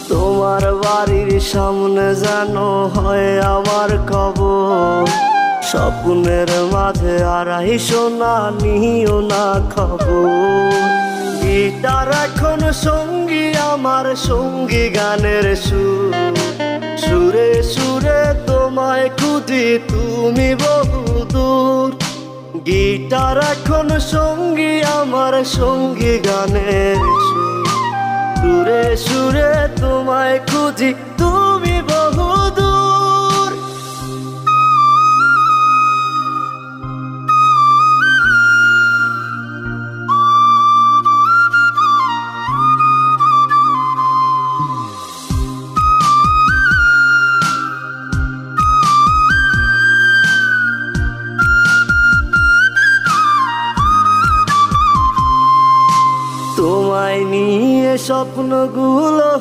তোমার বাড়ির সামনে যেন হয় আমার কবর। স্বপ্নের মাঝে আড়াই সোনা নিও না খবর। গিটার এখন সঙ্গী আমার, সঙ্গী গানের সুর। সুরে সুরে তোমায় খুঁজি তুমি বহুদূর। গিটার এখন সঙ্গী আমার, সঙ্গী গানের সুর। সুরে সুরে তোমায় খুঁজি তুমি বহুদূর। তোমায় নিয়ে স্বপ্নগুলো